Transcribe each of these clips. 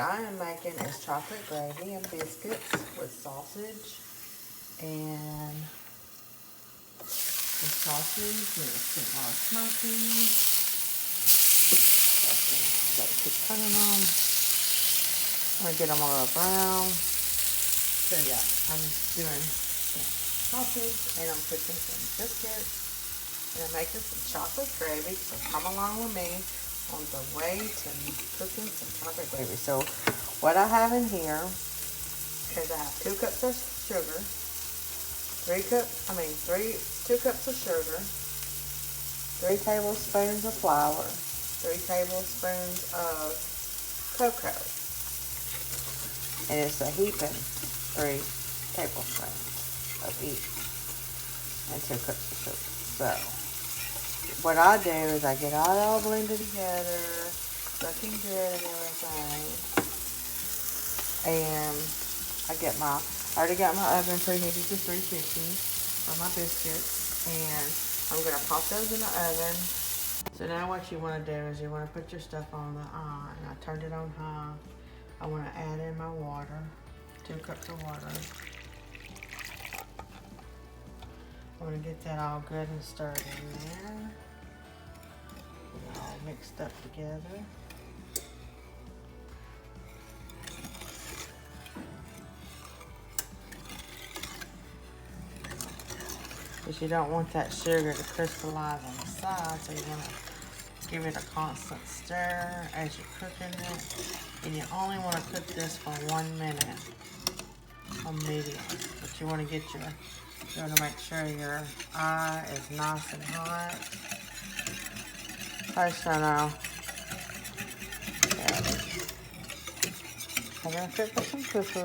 I am making is chocolate gravy and biscuits with sausage and the sausage is getting all smoky. Gotta keep turning them. I'm gonna get them a little brown. So yeah, I'm doing sausage and I'm cooking some biscuits and I'm making some chocolate gravy. So come along with me on the way to cooking some chocolate gravy. So what I have in here is I have 2 cups of sugar, 2 cups of sugar, 3 tablespoons of flour, 3 tablespoons of cocoa, and it's a heaping 3 tablespoons of each, and 2 cups of sugar. So what I do is I get it all blended together, looking good and everything, and I already got my oven preheated to 350 for my biscuits, and I'm going to pop those in the oven. So now what you want to do is you want to put your stuff on the and I turned it on high. I want to add in my water, 2 cups of water. I want to get that all good and stirred in there. Get it all mixed up together. Because you don't want that sugar to crystallize on the side, so you want to give it a constant stir as you're cooking it. And you only want to cook this for 1 minute on medium. But you want to make sure your eye is nice and hot. First I know. I'm going to cook with some cuckoo.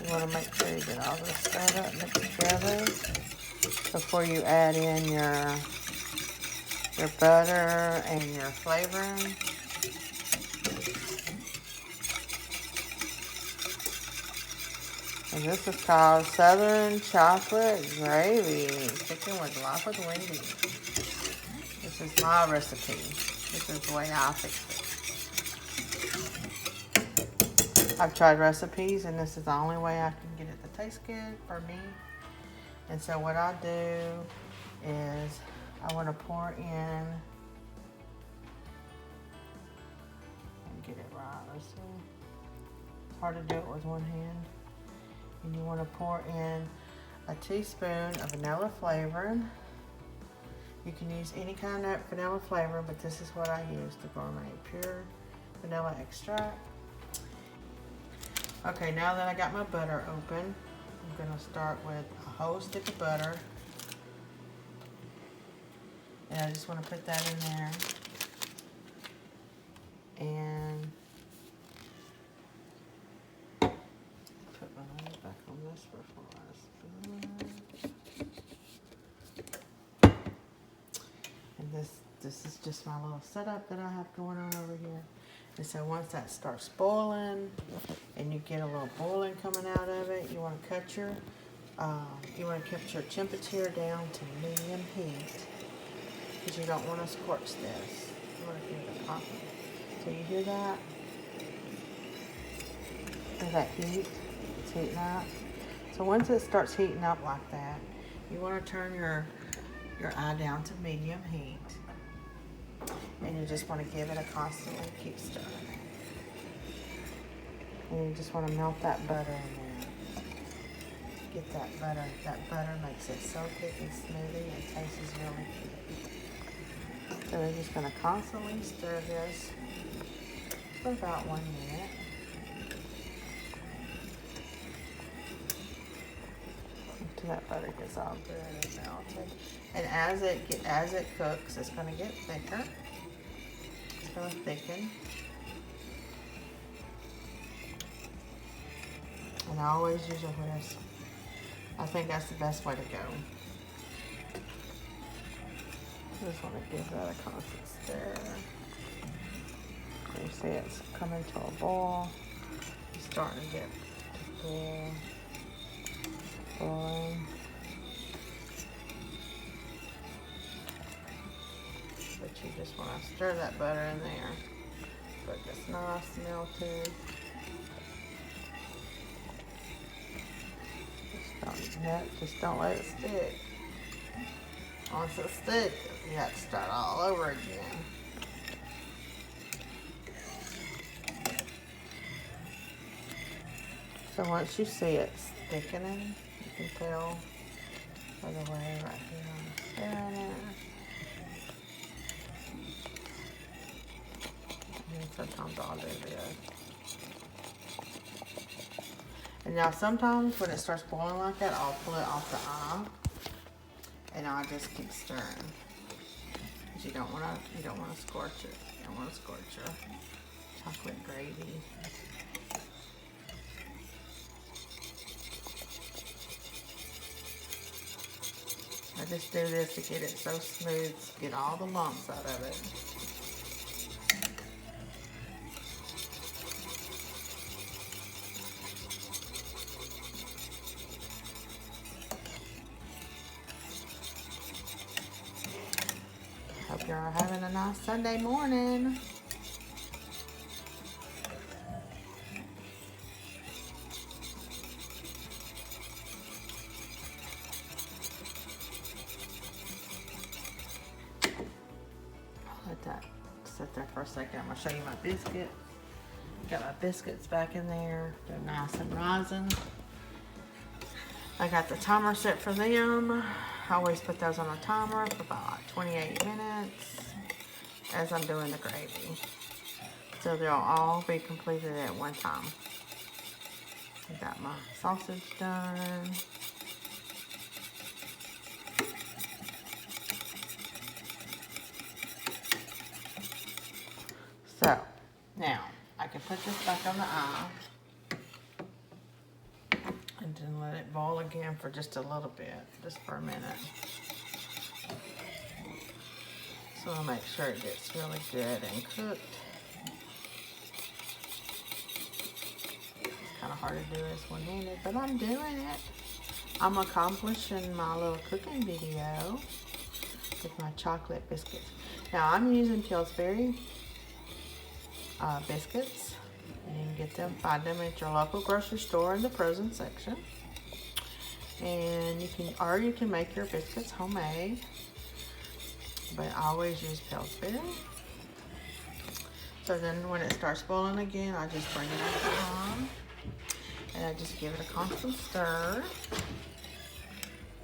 You want to make sure you get all this stirred up, mixed together before you add in your butter and your flavoring. And this is called Southern Chocolate Gravy, Chicken with Life with Wendy. This is my recipe. This is the way I fix it. I've tried recipes and this is the only way I can get it to taste good for me. And so what I do is I want to pour in and get it right. Let's see. It's hard to do it with one hand. And you want to pour in a teaspoon of vanilla flavoring. You can use any kind of vanilla flavor, but this is what I use, the gourmet pure vanilla extract. Okay, now that I got my butter open, I'm going to start with a whole stick of butter. And I just want to put that in there. And put my lid back on this before I spoon. And this is just my little setup that I have going on over here. And so once that starts boiling and you get a little boiling coming out of it, you want to cut your temperature down to medium heat because you don't want to scorch this. You want to give it a coffee. So you hear that? Hear that heat? It's heating up. So once it starts heating up like that, you want to turn your eye down to medium heat. And you just want to give it a constantly keep stirring. And you just want to melt that butter in there. Get that butter. That butter makes it so thick and smoothie and tastes really good. So we're just going to constantly stir this for about 1 minute. Until that butter gets all good and melted. And as it cooks, it's going to get thicker. It's going to thicken. And I always use a whisk. I think that's the best way to go. Just want to give that a constant stir. You see it's coming to a boil. It's starting to get to boiling. But you just want to stir that butter in there. so it gets nice melted. Just don't let it stick. Once it sticks, you have to start all over again. So once you see it thickening, you can tell by the way right here I'm stirring it. And sometimes I'll do this. And now sometimes when it starts boiling like that, I'll pull it off the eye and I'll just keep stirring. Because you don't want to scorch it. You don't want to scorch your chocolate gravy. I just do this to get it so smooth, get all the lumps out of it. Hope you're having a nice Sunday morning. Let that sit there for a second. I'm gonna show you my biscuit. Got my biscuits back in there. They're nice and rising. I got the timer set for them. I always put those on a timer for about 28 minutes as I'm doing the gravy. So they'll all be completed at one time. I got my sausage done. So, now, I can put this back on the eye and then let it boil again for just a little bit, just for a minute. So I'll make sure it gets really good and cooked. It's kind of hard to do this one-handed, but I'm doing it. I'm accomplishing my little cooking video with my chocolate biscuits. Now I'm using Pillsbury biscuits. You can get them, find them at your local grocery store in the frozen section. And you can make your biscuits homemade. But I always use Pillsbury. So then when it starts boiling again, I just bring it on and I just give it a constant stir.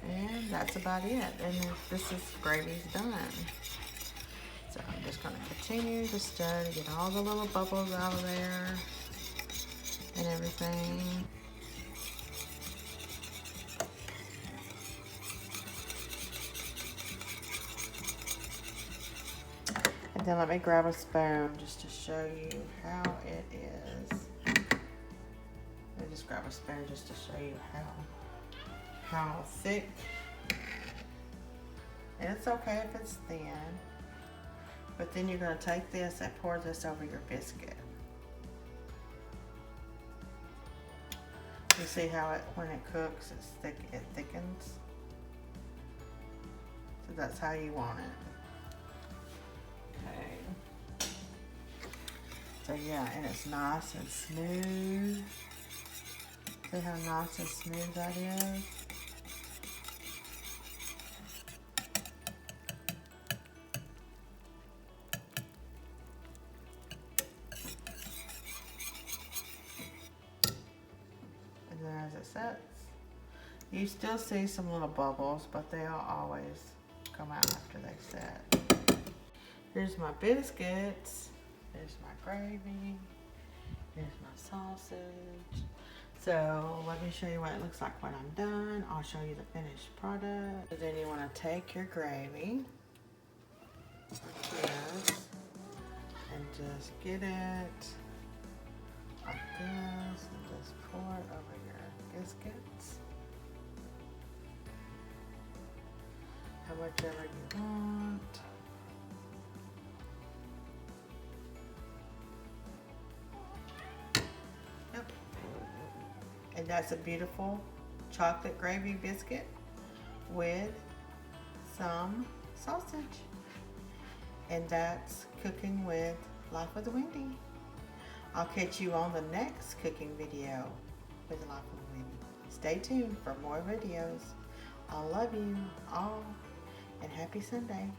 And that's about it. And this gravy's done. So I'm just going to continue to stir to get all the little bubbles out of there and everything. And then let me grab a spoon just to show you how it is. Let me just grab a spoon just to show you how thick. And it's okay if it's thin. But then you're going to take this and pour this over your biscuit. You see how when it cooks, it thickens? So that's how you want it. Okay. So yeah, and it's nice and smooth. See how nice and smooth that is? As it sets, you still see some little bubbles, but they'll always come out after they set. Here's my biscuits, there's my gravy, here's my sausage. So let me show you what it looks like when I'm done. I'll show you the finished product. And then you want to take your gravy, yes, and just get it like this, and just pour it over your biscuits. Whichever you want. Yep. And that's a beautiful chocolate gravy biscuit with some sausage. And that's cooking with Life with Wendy. I'll catch you on the next cooking video with Life with Wendy. Stay tuned for more videos. I love you all and happy Sunday.